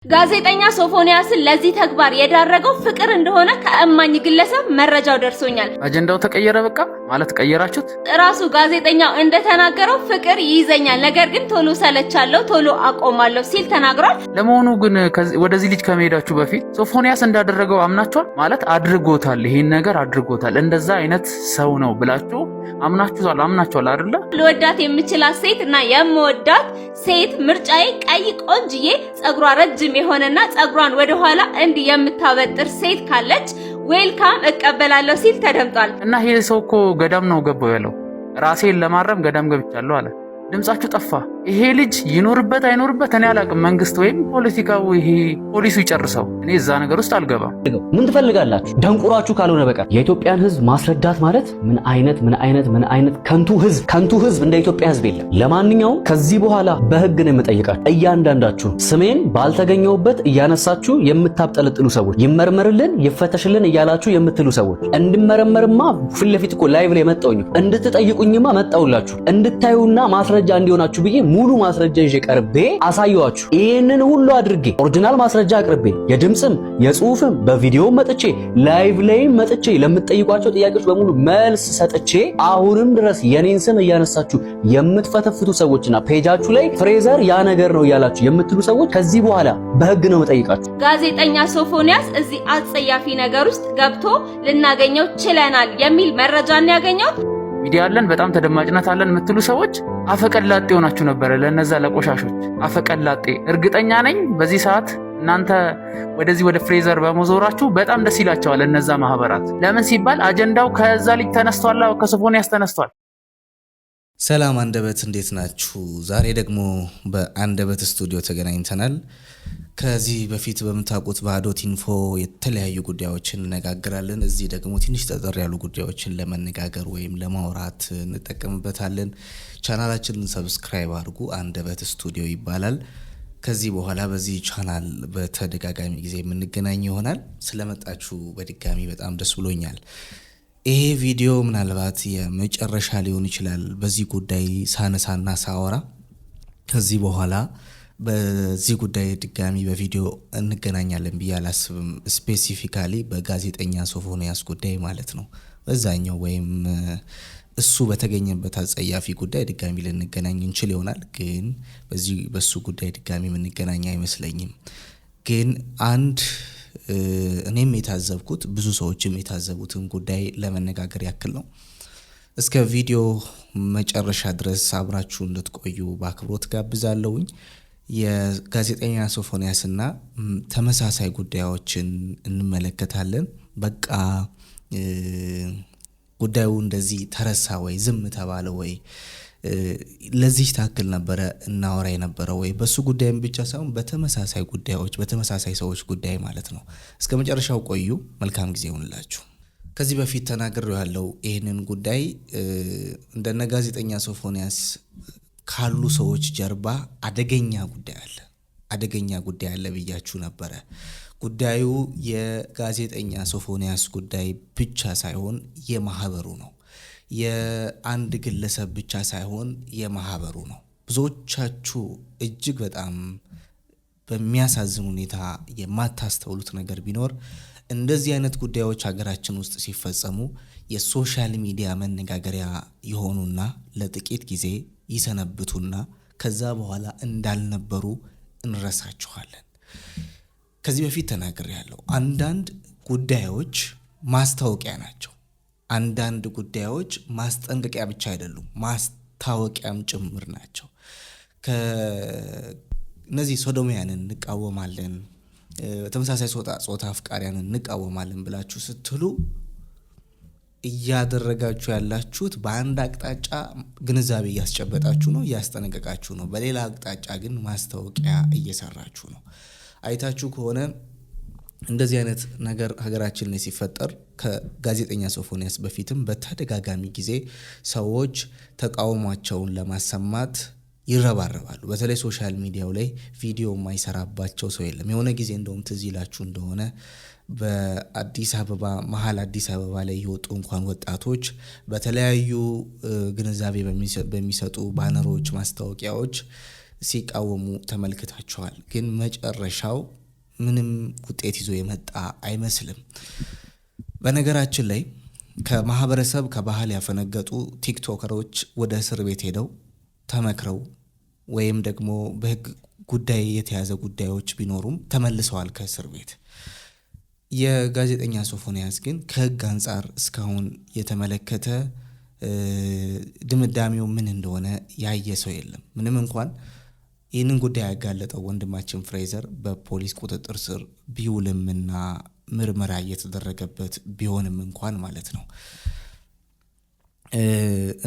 ጋዜጠኛ ሶፎንያስን ለዚህ ተግባር የዳረገው ፍቅር እንደሆነ ከእማኝ ግለሰብ መረጃው ደርሶኛል። አጀንዳው ተቀየረ በቃ ማለት ቀየራችሁት? ራሱ ጋዜጠኛው እንደተናገረው ፍቅር ይይዘኛል፣ ነገር ግን ቶሎ ሰለቻለሁ፣ ቶሎ አቆማለሁ ሲል ተናግሯል። ለመሆኑ ግን ወደዚህ ልጅ ከመሄዳችሁ በፊት ሶፎንያስ እንዳደረገው አምናችኋል? ማለት አድርጎታል፣ ይሄን ነገር አድርጎታል፣ እንደዛ አይነት ሰው ነው ብላችሁ አምናችኋል አይደለ? ልወዳት የምችላት ሴት እና የምወዳት ሴት ምርጫዬ ቀይ ቆንጅዬ ጸጉሯ ረጅም የሆነና ጸጉሯን ወደ ኋላ እንዲህ የምታበጥር ሴት ካለች ዌልካም እቀበላለሁ ሲል ተደምጧል። እና ይሄ ሰው እኮ ገዳም ነው ገባው ያለው። ራሴን ለማረም ገዳም ገብቻለሁ አለ። ድምጻችሁ ጠፋ። ይሄ ልጅ ይኖርበት አይኖርበት እኔ አላቅም። መንግስት ወይም ፖለቲካው ይሄ ፖሊሱ ይጨርሰው። እኔ እዛ ነገር ውስጥ አልገባም። ምን ትፈልጋላችሁ? ደንቁራችሁ ካልሆነ በቀር የኢትዮጵያን ህዝብ ማስረዳት ማለት ምን አይነት ከንቱ ህዝብ እንደ ኢትዮጵያ ህዝብ የለም። ለማንኛውም ከዚህ በኋላ በህግ ነው የምጠይቃችሁ። እያንዳንዳችሁ ስሜን ባልተገኘውበት እያነሳችሁ የምታብጠለጥሉ ሰዎች፣ ይመርመርልን ይፈተሽልን እያላችሁ የምትሉ ሰዎች፣ እንድመረመርማ ፊት ለፊት እኮ ላይቭ ላይ መጣውኝ፣ እንድትጠይቁኝማ መጣውላችሁ፣ እንድታዩና ማስረጃ እንዲሆናችሁ ብዬ ሙሉ ማስረጃ ይዤ ቀርቤ አሳየዋችሁ። ይሄንን ሁሉ አድርጌ ኦሪጂናል ማስረጃ አቅርቤ የድምጽም የጽሁፍም በቪዲዮም መጥቼ ላይቭ ላይም መጥቼ ለምትጠይቋቸው ጥያቄዎች በሙሉ መልስ ሰጥቼ አሁንም ድረስ የኔን ስም እያነሳችሁ የምትፈተፍቱ ሰዎችና ፔጃችሁ ላይ ፍሬዘር ያ ነገር ነው እያላችሁ የምትሉ ሰዎች ከዚህ በኋላ በህግ ነው መጠይቃችሁ። ጋዜጠኛ ሶፎንያስ እዚህ አጸያፊ ነገር ውስጥ ገብቶ ልናገኘው ችለናል የሚል መረጃን ያገኘው ሚዲያ አለን በጣም ተደማጭነት አለን የምትሉ ሰዎች አፈቀላጤ ሆናችሁ ነበር። ለነዛ ለቆሻሾች አፈቀላጤ። እርግጠኛ ነኝ በዚህ ሰዓት እናንተ ወደዚህ ወደ ፍሬዘር በመዞራችሁ በጣም ደስ ይላቸዋል እነዛ ማህበራት። ለምን ሲባል አጀንዳው ከዛ ልጅ ተነስቷል፣ ከሶፎንያስ ተነስቷል። ሰላም አንደበት እንዴት ናችሁ? ዛሬ ደግሞ በአንደበት ስቱዲዮ ተገናኝተናል። ከዚህ በፊት በምታውቁት በአዶት ኢንፎ የተለያዩ ጉዳዮችን እንነጋገራለን። እዚህ ደግሞ ትንሽ ጠጠር ያሉ ጉዳዮችን ለመነጋገር ወይም ለማውራት እንጠቀምበታለን። ቻናላችንን ሰብስክራይብ አድርጉ። አንደበት ስቱዲዮ ይባላል። ከዚህ በኋላ በዚህ ቻናል በተደጋጋሚ ጊዜ የምንገናኝ ይሆናል። ስለመጣችሁ በድጋሚ በጣም ደስ ብሎኛል። ይሄ ቪዲዮ ምናልባት የመጨረሻ ሊሆን ይችላል በዚህ ጉዳይ ሳነሳና ሳወራ። ከዚህ በኋላ በዚህ ጉዳይ ድጋሚ በቪዲዮ እንገናኛለን ብዬ አላስብም። ስፔሲፊካሊ በጋዜጠኛ ሶፎንያስ ጉዳይ ማለት ነው። በዛኛው ወይም እሱ በተገኘበት አጸያፊ ጉዳይ ድጋሚ ልንገናኝ እንችል ይሆናል፣ ግን በሱ ጉዳይ ድጋሚ የምንገናኝ አይመስለኝም። ግን አንድ እኔም የታዘብኩት ብዙ ሰዎችም የታዘቡትን ጉዳይ ለመነጋገር ያክል ነው። እስከ ቪዲዮ መጨረሻ ድረስ አብራችሁ እንድትቆዩ በአክብሮት ጋብዛለሁኝ። የጋዜጠኛ ሶፎንያስና ተመሳሳይ ጉዳዮችን እንመለከታለን። በቃ ጉዳዩ እንደዚህ ተረሳ ወይ ዝም ተባለ ወይ ለዚህ ታክል ነበረ እናወራ የነበረው ወይ በሱ ጉዳይም ብቻ ሳይሆን በተመሳሳይ ጉዳዮች በተመሳሳይ ሰዎች ጉዳይ ማለት ነው። እስከ መጨረሻው ቆዩ። መልካም ጊዜ ይሁንላችሁ። ከዚህ በፊት ተናግሬው ያለው ይሄንን ጉዳይ እንደነ ጋዜጠኛ ሶፎንያስ ካሉ ሰዎች ጀርባ አደገኛ ጉዳይ አለ ብያችሁ ነበረ። ጉዳዩ የጋዜጠኛ ሶፎንያስ ጉዳይ ብቻ ሳይሆን የማህበሩ ነው። የአንድ ግለሰብ ብቻ ሳይሆን የማህበሩ ነው። ብዙዎቻችሁ እጅግ በጣም በሚያሳዝን ሁኔታ የማታስተውሉት ነገር ቢኖር እንደዚህ አይነት ጉዳዮች ሀገራችን ውስጥ ሲፈጸሙ የሶሻል ሚዲያ መነጋገሪያ የሆኑና ለጥቂት ጊዜ ይሰነብቱና ከዛ በኋላ እንዳልነበሩ እንረሳቸዋለን። ከዚህ በፊት ተናግሬያለሁ። አንዳንድ ጉዳዮች ማስታወቂያ ናቸው። አንዳንድ ጉዳዮች ማስጠንቀቂያ ብቻ አይደሉም፣ ማስታወቂያም ጭምር ናቸው። እነዚህ ሶዶሚያንን እንቃወማለን፣ ተመሳሳይ ጾታ አፍቃሪያንን እንቃወማለን ብላችሁ ስትሉ እያደረጋችሁ ያላችሁት በአንድ አቅጣጫ ግንዛቤ እያስጨበጣችሁ ነው፣ እያስጠነቀቃችሁ ነው። በሌላ አቅጣጫ ግን ማስታወቂያ እየሰራችሁ ነው። አይታችሁ ከሆነ እንደዚህ አይነት ነገር ሀገራችን ላይ ሲፈጠር ከጋዜጠኛ ሶፎንያስ በፊትም በተደጋጋሚ ጊዜ ሰዎች ተቃውሟቸውን ለማሰማት ይረባረባሉ። በተለይ ሶሻል ሚዲያው ላይ ቪዲዮ የማይሰራባቸው ሰው የለም። የሆነ ጊዜ እንደውም ትዝ ይላችሁ እንደሆነ በአዲስ አበባ መሀል አዲስ አበባ ላይ የወጡ እንኳን ወጣቶች በተለያዩ ግንዛቤ በሚሰጡ ባነሮች፣ ማስታወቂያዎች ሲቃወሙ ተመልክታቸዋል። ግን መጨረሻው ምንም ውጤት ይዞ የመጣ አይመስልም። በነገራችን ላይ ከማህበረሰብ ከባህል ያፈነገጡ ቲክቶከሮች ወደ እስር ቤት ሄደው ተመክረው ወይም ደግሞ በህግ ጉዳይ የተያዘ ጉዳዮች ቢኖሩም ተመልሰዋል ከእስር ቤት። የጋዜጠኛ ሶፎንያስ ግን ከህግ አንጻር እስካሁን የተመለከተ ድምዳሜው ምን እንደሆነ ያየ ሰው የለም። ምንም እንኳን ይህንን ጉዳይ ያጋለጠው ወንድማችን ፍሬዘር በፖሊስ ቁጥጥር ስር ቢውልምና ምርመራ እየተደረገበት ቢሆንም እንኳን ማለት ነው።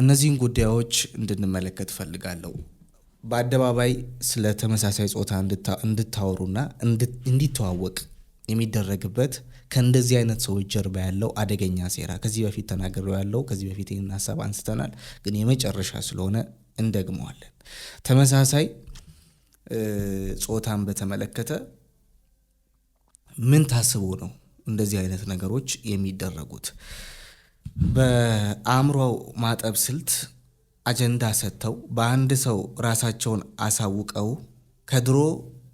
እነዚህን ጉዳዮች እንድንመለከት ፈልጋለሁ። በአደባባይ ስለ ተመሳሳይ ጾታ እንድታወሩና እንዲተዋወቅ የሚደረግበት ከእንደዚህ አይነት ሰዎች ጀርባ ያለው አደገኛ ሴራ ከዚህ በፊት ተናግሬው ያለው ከዚህ በፊት ይህን ሀሳብ አንስተናል፣ ግን የመጨረሻ ስለሆነ እንደግመዋለን። ተመሳሳይ ጾታን በተመለከተ ምን ታስቦ ነው እንደዚህ አይነት ነገሮች የሚደረጉት? በአእምሮ ማጠብ ስልት አጀንዳ ሰጥተው በአንድ ሰው ራሳቸውን አሳውቀው ከድሮ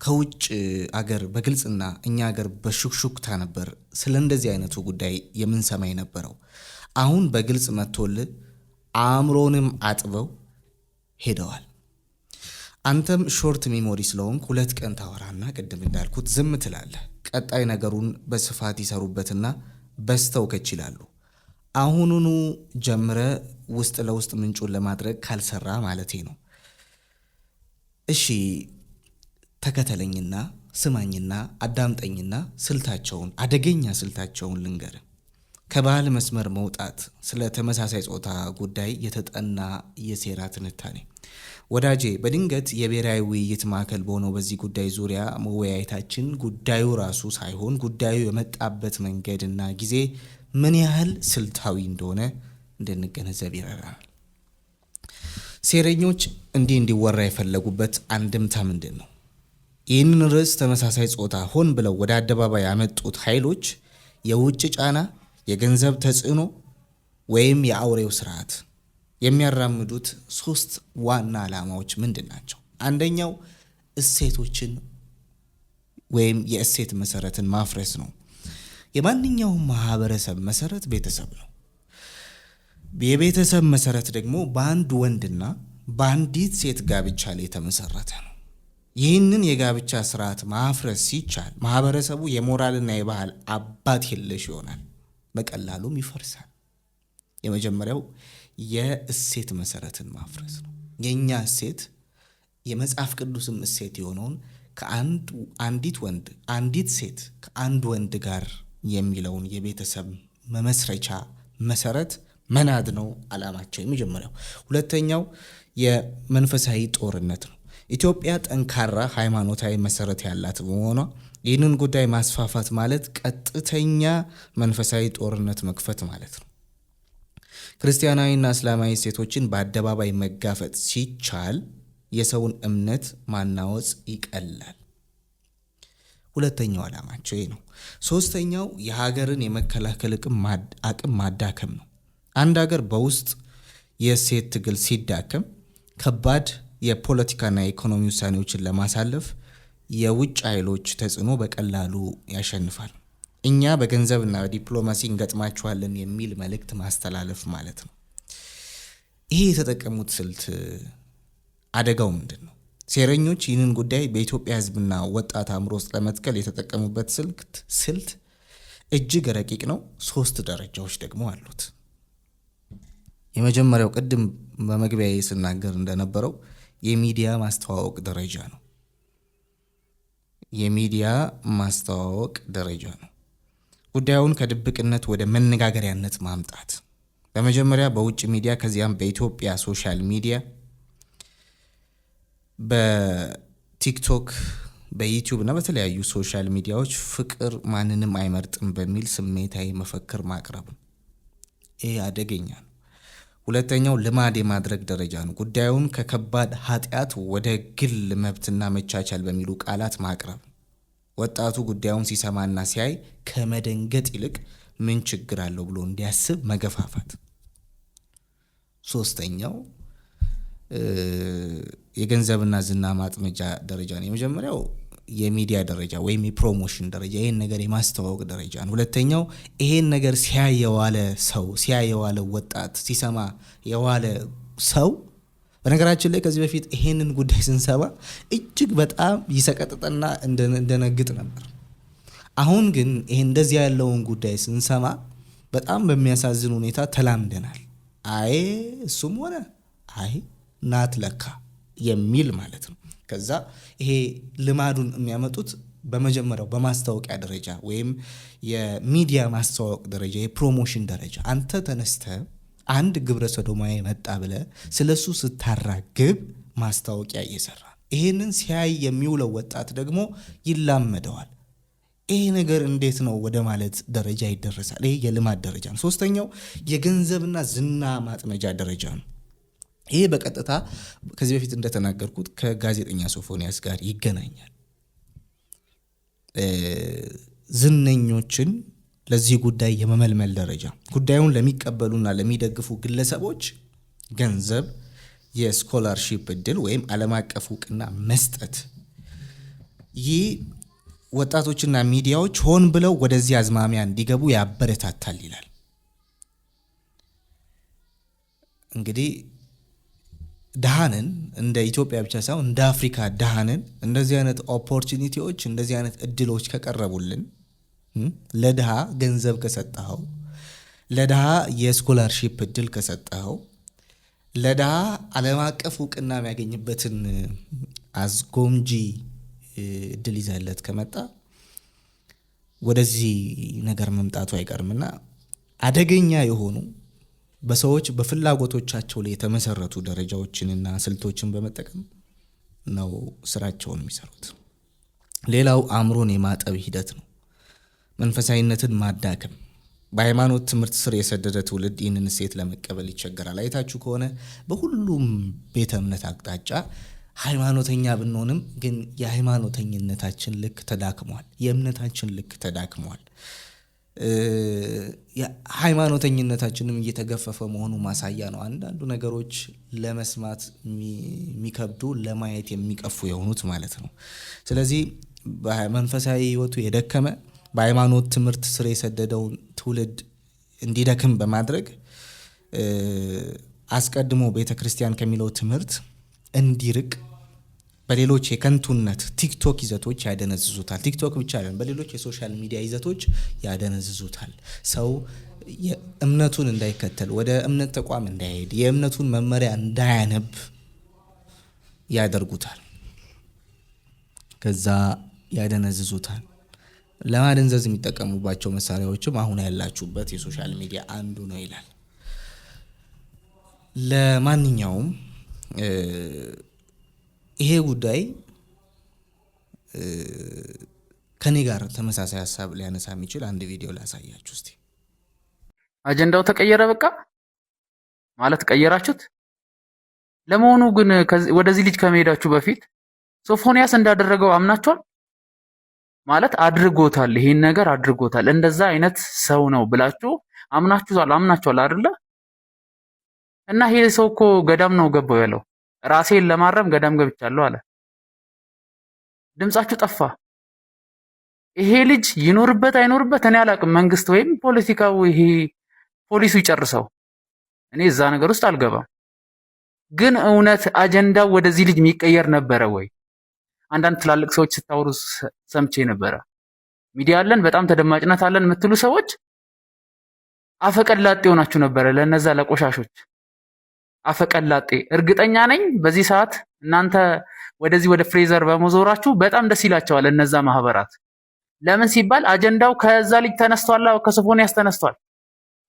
ከውጭ አገር በግልጽና እኛ አገር በሹክሹክታ ነበር ስለ እንደዚህ አይነቱ ጉዳይ የምንሰማ የነበረው። አሁን በግልጽ መጥቶል አእምሮንም አጥበው ሄደዋል። አንተም ሾርት ሜሞሪ ስለሆንክ 2 ቀን ታወራና ቅድም እንዳልኩት ዝም ትላለህ። ቀጣይ ነገሩን በስፋት ይሰሩበትና በስተው ከችላሉ። አሁኑኑ ጀምረ ውስጥ ለውስጥ ምንጩን ለማድረግ ካልሰራ ማለቴ ነው። እሺ ተከተለኝና ስማኝና አዳምጠኝና ስልታቸውን አደገኛ ስልታቸውን ልንገር። ከባህል መስመር መውጣት፣ ስለ ተመሳሳይ ጾታ ጉዳይ የተጠና የሴራ ትንታኔ። ወዳጄ በድንገት የብሔራዊ ውይይት ማዕከል በሆነው በዚህ ጉዳይ ዙሪያ መወያየታችን ጉዳዩ ራሱ ሳይሆን ጉዳዩ የመጣበት መንገድና ጊዜ ምን ያህል ስልታዊ እንደሆነ እንድንገነዘብ ይረዳናል። ሴረኞች እንዲወራ የፈለጉበት አንድምታ ምንድን ነው? ይህንን ርዕስ ተመሳሳይ ጾታ ሆን ብለው ወደ አደባባይ ያመጡት ኃይሎች የውጭ ጫና፣ የገንዘብ ተጽዕኖ ወይም የአውሬው ስርዓት የሚያራምዱት 3 ዋና ዓላማዎች ምንድን ናቸው? አንደኛው እሴቶችን ወይም የእሴት መሰረትን ማፍረስ ነው። የማንኛውም ማህበረሰብ መሰረት ቤተሰብ ነው። የቤተሰብ መሰረት ደግሞ በአንድ ወንድና በአንዲት ሴት ጋብቻ ላይ የተመሰረተ ነው። ይህንን የጋብቻ ስርዓት ማፍረስ ሲቻል ማህበረሰቡ የሞራልና የባህል አባት የለሽ ይሆናል፣ በቀላሉም ይፈርሳል። የመጀመሪያው የእሴት መሰረትን ማፍረስ ነው። የኛ እሴት የመጽሐፍ ቅዱስም እሴት የሆነውን አንዲት ሴት ከአንድ ወንድ ጋር የሚለውን የቤተሰብ መመስረቻ መሰረት መናድ ነው ዓላማቸው የመጀመሪያው። ሁለተኛው የመንፈሳዊ ጦርነት ነው። ኢትዮጵያ ጠንካራ ሃይማኖታዊ መሰረት ያላት በመሆኗ ይህንን ጉዳይ ማስፋፋት ማለት ቀጥተኛ መንፈሳዊ ጦርነት መክፈት ማለት ነው። ክርስቲያናዊና እስላማዊ እሴቶችን በአደባባይ መጋፈጥ ሲቻል የሰውን እምነት ማናወጽ ይቀላል። ሁለተኛው ዓላማቸው ይህ ነው። ሶስተኛው የሀገርን የመከላከል አቅም ማዳከም ነው። አንድ ሀገር በውስጥ የእሴት ትግል ሲዳከም ከባድ የፖለቲካና የኢኮኖሚ ውሳኔዎችን ለማሳለፍ የውጭ ኃይሎች ተጽዕኖ በቀላሉ ያሸንፋል። እኛ በገንዘብና በዲፕሎማሲ እንገጥማቸዋለን የሚል መልእክት ማስተላለፍ ማለት ነው። ይሄ የተጠቀሙት ስልት አደጋው ምንድን ነው? ሴረኞች ይህንን ጉዳይ በኢትዮጵያ ሕዝብና ወጣት አእምሮ ውስጥ ለመትከል የተጠቀሙበት ስልት እጅግ ረቂቅ ነው። 3 ደረጃዎች ደግሞ አሉት። የመጀመሪያው ቅድም በመግቢያዬ ስናገር እንደነበረው የሚዲያ ማስተዋወቅ ደረጃ ነው። የሚዲያ ማስተዋወቅ ደረጃ ነው። ጉዳዩን ከድብቅነት ወደ መነጋገሪያነት ማምጣት። በመጀመሪያ በውጭ ሚዲያ ከዚያም በኢትዮጵያ ሶሻል ሚዲያ በቲክቶክ በዩቲዩብ እና በተለያዩ ሶሻል ሚዲያዎች ፍቅር ማንንም አይመርጥም በሚል ስሜታዊ መፈክር ማቅረብ። ይህ አደገኛ ነው። ሁለተኛው ልማድ የማድረግ ደረጃ ነው። ጉዳዩን ከከባድ ኃጢአት ወደ ግል መብትና መቻቻል በሚሉ ቃላት ማቅረብ። ወጣቱ ጉዳዩን ሲሰማና ሲያይ ከመደንገጥ ይልቅ ምን ችግር አለው ብሎ እንዲያስብ መገፋፋት። ሶስተኛው የገንዘብና ዝና ማጥመጃ ደረጃ ነው። የመጀመሪያው የሚዲያ ደረጃ ወይም የፕሮሞሽን ደረጃ፣ ይሄን ነገር የማስተዋወቅ ደረጃ ነው። ሁለተኛው ይሄን ነገር ሲያይ የዋለ ሰው፣ ሲያይ የዋለ ወጣት፣ ሲሰማ የዋለ ሰው። በነገራችን ላይ ከዚህ በፊት ይሄንን ጉዳይ ስንሰማ እጅግ በጣም ይሰቀጥጠና እንደነግጥ ነበር። አሁን ግን ይሄ እንደዚህ ያለውን ጉዳይ ስንሰማ በጣም በሚያሳዝን ሁኔታ ተላምደናል። አይ እሱም ሆነ አይ ናት ለካ የሚል ማለት ነው። ከዛ ይሄ ልማዱን የሚያመጡት በመጀመሪያው በማስታወቂያ ደረጃ ወይም የሚዲያ ማስተዋወቅ ደረጃ፣ የፕሮሞሽን ደረጃ አንተ ተነስተ አንድ ግብረ ሰዶማዊ መጣ ብለ ስለሱ ስታራግብ ማስታወቂያ እየሰራ ይሄንን ሲያይ የሚውለው ወጣት ደግሞ ይላመደዋል። ይሄ ነገር እንዴት ነው ወደ ማለት ደረጃ ይደረሳል። ይሄ የልማድ ደረጃ ነው። ሶስተኛው የገንዘብና ዝና ማጥመጃ ደረጃ ነው። ይሄ በቀጥታ ከዚህ በፊት እንደተናገርኩት ከጋዜጠኛ ሶፎንያስ ጋር ይገናኛል። ዝነኞችን ለዚህ ጉዳይ የመመልመል ደረጃ፣ ጉዳዩን ለሚቀበሉና ለሚደግፉ ግለሰቦች ገንዘብ፣ የስኮላርሺፕ እድል ወይም ዓለም አቀፍ እውቅና መስጠት። ይህ ወጣቶችና ሚዲያዎች ሆን ብለው ወደዚህ አዝማሚያ እንዲገቡ ያበረታታል ይላል። እንግዲህ ድሃንን እንደ ኢትዮጵያ ብቻ ሳይሆን እንደ አፍሪካ ድሃንን እንደዚህ አይነት ኦፖርቹኒቲዎች፣ እንደዚህ አይነት እድሎች ከቀረቡልን፣ ለድሃ ገንዘብ ከሰጠኸው፣ ለድሃ የስኮላርሺፕ እድል ከሰጠኸው፣ ለድሃ ዓለም አቀፍ እውቅና የሚያገኝበትን አዝጎምጂ እድል ይዘለት ከመጣ ወደዚህ ነገር መምጣቱ አይቀርምና አደገኛ የሆኑ በሰዎች በፍላጎቶቻቸው ላይ የተመሰረቱ ደረጃዎችንና ስልቶችን በመጠቀም ነው ስራቸውን የሚሰሩት። ሌላው አእምሮን የማጠብ ሂደት ነው። መንፈሳዊነትን ማዳከም። በሃይማኖት ትምህርት ስር የሰደደ ትውልድ ይህንን እሴት ለመቀበል ይቸገራል። አይታችሁ ከሆነ በሁሉም ቤተ እምነት አቅጣጫ ሃይማኖተኛ ብንሆንም ግን የሃይማኖተኝነታችን ልክ ተዳክሟል። የእምነታችን ልክ ተዳክሟል። ሃይማኖተኝነታችንም እየተገፈፈ መሆኑ ማሳያ ነው። አንዳንዱ ነገሮች ለመስማት የሚከብዱ ለማየት የሚቀፉ የሆኑት ማለት ነው። ስለዚህ በመንፈሳዊ ህይወቱ የደከመ በሃይማኖት ትምህርት ስር የሰደደውን ትውልድ እንዲደክም በማድረግ አስቀድሞ ቤተክርስቲያን ከሚለው ትምህርት እንዲርቅ በሌሎች የከንቱነት ቲክቶክ ይዘቶች ያደነዝዙታል። ቲክቶክ ብቻ አይደለም፣ በሌሎች የሶሻል ሚዲያ ይዘቶች ያደነዝዙታል። ሰው እምነቱን እንዳይከተል፣ ወደ እምነት ተቋም እንዳይሄድ፣ የእምነቱን መመሪያ እንዳያነብ ያደርጉታል። ከዛ ያደነዝዙታል። ለማደንዘዝ የሚጠቀሙባቸው መሳሪያዎችም አሁን ያላችሁበት የሶሻል ሚዲያ አንዱ ነው ይላል። ለማንኛውም ይሄ ጉዳይ ከኔ ጋር ተመሳሳይ ሀሳብ ሊያነሳ የሚችል አንድ ቪዲዮ ላሳያችሁ እስቲ። አጀንዳው ተቀየረ በቃ ማለት ቀየራችሁት። ለመሆኑ ግን ወደዚህ ልጅ ከመሄዳችሁ በፊት ሶፎንያስ እንዳደረገው አምናችኋል? ማለት አድርጎታል፣ ይሄን ነገር አድርጎታል፣ እንደዛ አይነት ሰው ነው ብላችሁ አምናችኋል አይደለ? እና ይሄ ሰው እኮ ገዳም ነው ገባው ያለው። ራሴን ለማረም ገዳም ገብቻለሁ አለ። ድምጻችሁ ጠፋ። ይሄ ልጅ ይኖርበት አይኖርበት እኔ አላቅም። መንግስት ወይም ፖለቲካው ይሄ ፖሊሱ ይጨርሰው። እኔ እዛ ነገር ውስጥ አልገባም። ግን እውነት አጀንዳው ወደዚህ ልጅ የሚቀየር ነበረ ወይ? አንዳንድ ትላልቅ ሰዎች ስታወሩ ሰምቼ ነበረ። ሚዲያ አለን፣ በጣም ተደማጭነት አለን የምትሉ ሰዎች አፈቀላጤ ሆናችሁ ነበረ ለነዛ ለቆሻሾች አፈቀላጤ። እርግጠኛ ነኝ በዚህ ሰዓት እናንተ ወደዚህ ወደ ፍሬዘር በመዞራችሁ በጣም ደስ ይላቸዋል እነዛ ማህበራት። ለምን ሲባል አጀንዳው ከዛ ልጅ ተነስቷል፣ ከሶፎንያስ ተነስቷል።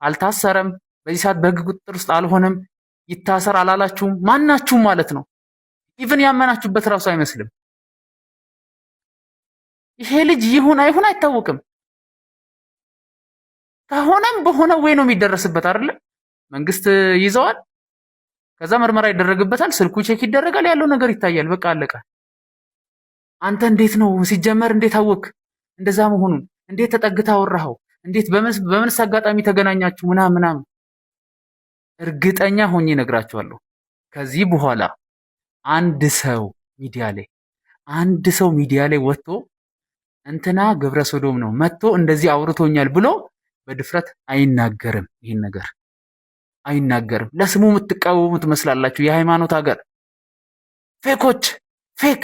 አልታሰረም፣ በዚህ ሰዓት በህግ ቁጥጥር ውስጥ አልሆነም። ይታሰር አላላችሁም ማናችሁም ማለት ነው። ኢቭን ያመናችሁበት ራሱ አይመስልም። ይሄ ልጅ ይሁን አይሁን አይታወቅም። ከሆነም በሆነ ወይ ነው የሚደረስበት አይደለ? መንግስት ይዘዋል፣ ከዛ ምርመራ ይደረግበታል፣ ስልኩ ቼክ ይደረጋል፣ ያለው ነገር ይታያል። በቃ አለቀ። አንተ እንዴት ነው ሲጀመር እንዴት አወቅ እንደዛ መሆኑን? እንዴት ተጠግታ አወራኸው? እንዴት በምንስ አጋጣሚ ተገናኛችሁ? ምናምን እርግጠኛ ሆኜ እነግራችኋለሁ ከዚህ በኋላ አንድ ሰው ሚዲያ ላይ ወጥቶ እንትና ግብረ ሰዶም ነው መጥቶ እንደዚህ አውርቶኛል ብሎ በድፍረት አይናገርም። ይሄን ነገር አይናገርም። ለስሙ የምትቃወሙ ትመስላላችሁ። የሃይማኖት ሀገር ፌኮች፣ ፌክ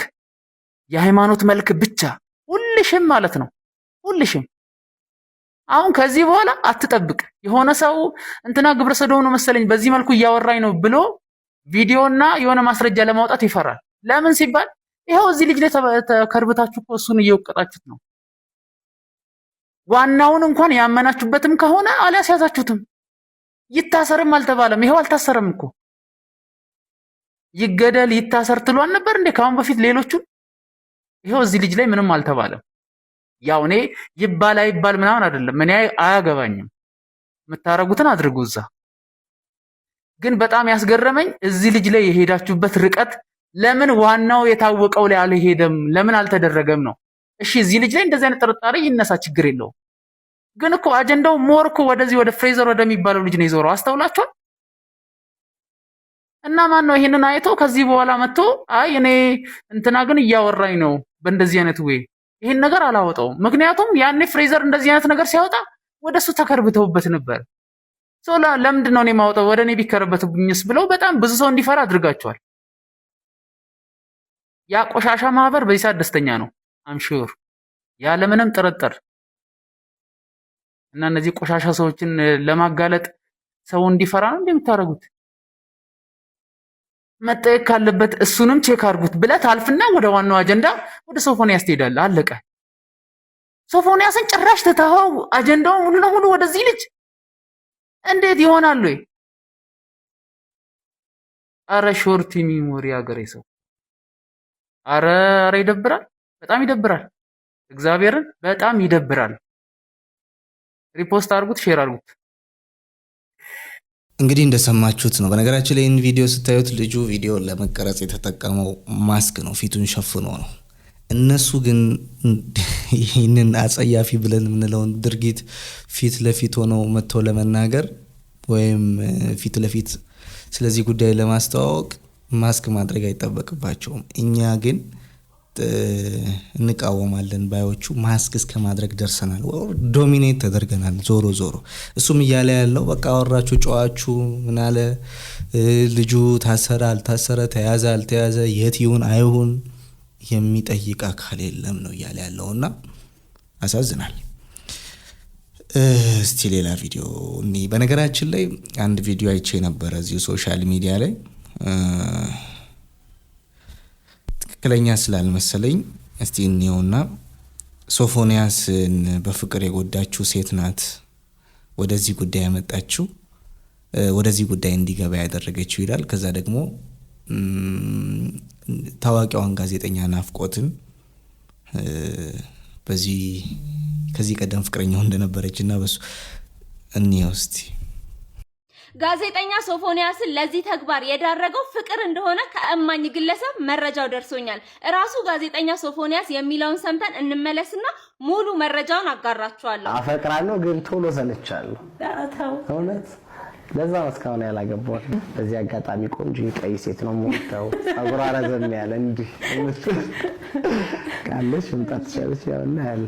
የሃይማኖት መልክ ብቻ ሁልሽም ማለት ነው። ሁልሽም አሁን ከዚህ በኋላ አትጠብቅ። የሆነ ሰው እንትና ግብረ ሰዶም ነው መሰለኝ በዚህ መልኩ እያወራኝ ነው ብሎ ቪዲዮና የሆነ ማስረጃ ለማውጣት ይፈራል። ለምን ሲባል ይሄው እዚህ ልጅ ላይ ተከርብታችሁ እኮ እሱን እየወቀጣችሁት ነው። ዋናውን እንኳን ያመናችሁበትም ከሆነ አልያዛችሁትም። ይታሰርም አልተባለም። ይሄው አልታሰረም እኮ። ይገደል ይታሰር ትሏል ነበር እንዴ ካሁን በፊት ሌሎቹ? ይሄው እዚህ ልጅ ላይ ምንም አልተባለም። ያው እኔ ይባል አይባል ምናምን አይደለም፣ እኔ አያገባኝም። የምታረጉትን አድርጉ እዛ። ግን በጣም ያስገረመኝ እዚህ ልጅ ላይ የሄዳችሁበት ርቀት ለምን ዋናው የታወቀው ላይ አልሄደም? ለምን አልተደረገም ነው? እሺ እዚህ ልጅ ላይ እንደዚህ አይነት ጥርጣሬ ይነሳ፣ ችግር የለውም። ግን እኮ አጀንዳው ሞር እኮ ወደዚህ ወደ ፍሬዘር ወደሚባለው ልጅ ነው የዞረው። አስተውላችኋል? እና ማን ነው ይሄንን አይቶ ከዚህ በኋላ መጥቶ አይ እኔ እንትና ግን እያወራኝ ነው በእንደዚህ አይነት ወይ ይሄን ነገር አላወጣውም። ምክንያቱም ያኔ ፍሬዘር እንደዚህ አይነት ነገር ሲያወጣ ወደሱ ተከርብተውበት ነበር። ሶላ ለምንድን ነው እኔ ማውጣው ወደ እኔ ቢከርበትብኝስ ብለው በጣም ብዙ ሰው እንዲፈራ አድርጋቸዋል። ያ ቆሻሻ ማህበር በዚህ ሰዓት ደስተኛ ነው አምሹር ያለምንም ጥርጥር። እና እነዚህ ቆሻሻ ሰዎችን ለማጋለጥ ሰው እንዲፈራ ነው እንደምታረጉት። መጠየቅ ካለበት እሱንም ቼክ አድርጉት ብለህ ታልፍና ወደ ዋናው አጀንዳ ወደ ሶፎንያስ ትሄዳለህ። አለቀ። ሶፎንያስን ጭራሽ ትተኸው አጀንዳው ሙሉ ለሙሉ ወደዚህ ልጅ እንዴት ይሆናል ወይ? አረ ሾርት ሚሞሪ አገሬ ሰው አረ ይደብራል። በጣም ይደብራል። እግዚአብሔርን በጣም ይደብራል። ሪፖስት አድርጉት፣ ሼር አድርጉት። እንግዲህ እንደሰማችሁት ነው። በነገራችን ላይ ይህን ቪዲዮ ስታዩት ልጁ ቪዲዮ ለመቀረጽ የተጠቀመው ማስክ ነው፣ ፊቱን ሸፍኖ ነው። እነሱ ግን ይህንን አጸያፊ ብለን የምንለውን ድርጊት ፊት ለፊት ሆነው መጥቶ ለመናገር ወይም ፊት ለፊት ስለዚህ ጉዳይ ለማስተዋወቅ ማስክ ማድረግ አይጠበቅባቸውም። እኛ ግን እንቃወማለን ባዮቹ ማስክ እስከ ማድረግ ደርሰናል። ዶሚኔት ተደርገናል። ዞሮ እሱም እያለ ያለው በቃ አወራችሁ፣ ጨዋችሁ፣ ምን አለ ልጁ ታሰረ አልታሰረ፣ ተያዘ አልተያዘ፣ የት ይሁን አይሁን የሚጠይቅ አካል የለም ነው እያለ ያለውና አሳዝናል። እስቲ ሌላ ቪዲዮ እኔ በነገራችን ላይ አንድ ቪዲዮ አይቼ ነበር እዚሁ ሶሻል ሚዲያ ላይ ትክክለኛ ስላልመሰለኝ እስቲ እንየውና ሶፎንያስን በፍቅር የጎዳችው ሴት ናት ወደዚህ ጉዳይ ያመጣችው ወደዚህ ጉዳይ እንዲገባ ያደረገችው ይላል። ከዛ ደግሞ ታዋቂዋን ጋዜጠኛ ናፍቆትን ከዚህ ቀደም ፍቅረኛው እንደነበረችና በሱ እንየው እስቲ። ጋዜጠኛ ሶፎንያስን ለዚህ ተግባር የዳረገው ፍቅር እንደሆነ ከእማኝ ግለሰብ መረጃው ደርሶኛል። እራሱ ጋዜጠኛ ሶፎንያስ የሚለውን ሰምተን እንመለስና ሙሉ መረጃውን አጋራችኋለሁ። አፈቅራለሁ ግን ቶሎ ሰለቻለሁ። እውነት ለዛ እስካሁን ያላገባው። በዚህ አጋጣሚ ቆንጆ ቀይ ሴት ነው የምወጣው፣ ጸጉሯ ረዘም ያለ እንዲህ ካለሽ መምጣት ትችላለች። ያውና ያለ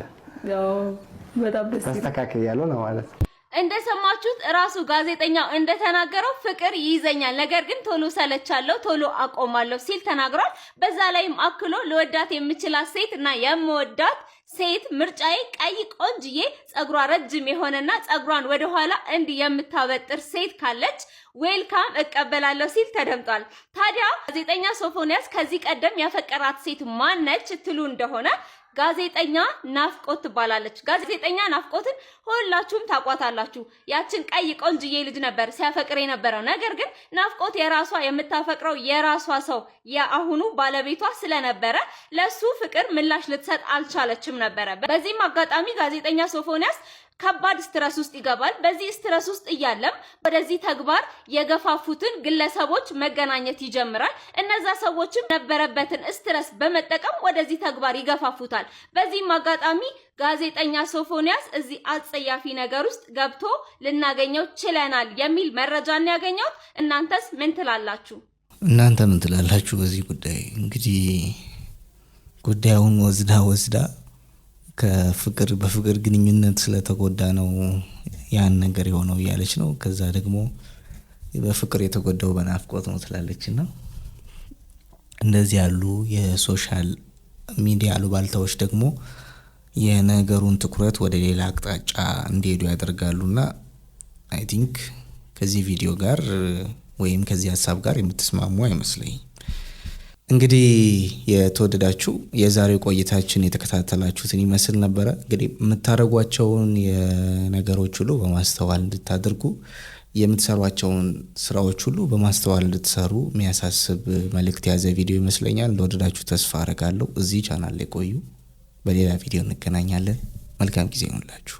በጣም ደስ ተስተካክያለሁ ነው ማለት ነው። እንደሰማችሁት ራሱ ጋዜጠኛው እንደተናገረው ፍቅር ይይዘኛል፣ ነገር ግን ቶሎ ሰለቻለሁ፣ ቶሎ አቆማለሁ ሲል ተናግሯል። በዛ ላይም አክሎ ለወዳት የምችላት ሴት እና የምወዳት ሴት ምርጫዬ ቀይ ቆንጅዬ ጸጉሯ ረጅም የሆነና ጸጉሯን ወደ ኋላ እንዲህ የምታበጥር ሴት ካለች ዌልካም እቀበላለሁ ሲል ተደምጧል። ታዲያ ጋዜጠኛ ሶፎንያስ ከዚህ ቀደም ያፈቀራት ሴት ማነች ትሉ እንደሆነ ጋዜጠኛ ናፍቆት ትባላለች። ጋዜጠኛ ናፍቆትን ሁላችሁም ታቋታላችሁ። ያችን ቀይ ቆንጅዬ ልጅ ነበር ሲያፈቅር የነበረው። ነገር ግን ናፍቆት የራሷ የምታፈቅረው የራሷ ሰው የአሁኑ ባለቤቷ ስለነበረ ለሱ ፍቅር ምላሽ ልትሰጥ አልቻለችም ነበረ። በዚህም አጋጣሚ ጋዜጠኛ ሶፎንያስ ከባድ ስትረስ ውስጥ ይገባል። በዚህ ስትረስ ውስጥ እያለም ወደዚህ ተግባር የገፋፉትን ግለሰቦች መገናኘት ይጀምራል። እነዛ ሰዎችም ነበረበትን ስትረስ በመጠቀም ወደዚህ ተግባር ይገፋፉታል። በዚህም አጋጣሚ ጋዜጠኛ ሶፎንያስ እዚህ አጸያፊ ነገር ውስጥ ገብቶ ልናገኘው ችለናል የሚል መረጃን ያገኘው። እናንተስ ምን ትላላችሁ? እናንተ ምን ትላላችሁ በዚህ ጉዳይ? እንግዲህ ጉዳዩን ወስዳ በፍቅር ግንኙነት ስለተጎዳ ነው ያን ነገር የሆነው እያለች ነው። ከዛ ደግሞ በፍቅር የተጎዳው በናፍቆት ነው ትላለችና እንደዚህ ያሉ የሶሻል ሚዲያ አሉባልታዎች ደግሞ የነገሩን ትኩረት ወደ ሌላ አቅጣጫ እንዲሄዱ ያደርጋሉና አይ ቲንክ ከዚህ ቪዲዮ ጋር ወይም ከዚህ ሀሳብ ጋር የምትስማሙ አይመስለኝም። እንግዲህ የተወደዳችሁ የዛሬው ቆይታችን የተከታተላችሁትን ይመስል ነበረ። እንግዲህ የምታደርጓቸውን የነገሮች ሁሉ በማስተዋል እንድታደርጉ የምትሰሯቸውን ስራዎች ሁሉ በማስተዋል እንድትሰሩ የሚያሳስብ መልእክት የያዘ ቪዲዮ ይመስለኛል። እንደወደዳችሁ ተስፋ አረጋለሁ። እዚህ ቻናል ላይ ቆዩ። በሌላ ቪዲዮ እንገናኛለን። መልካም ጊዜ ይሁንላችሁ።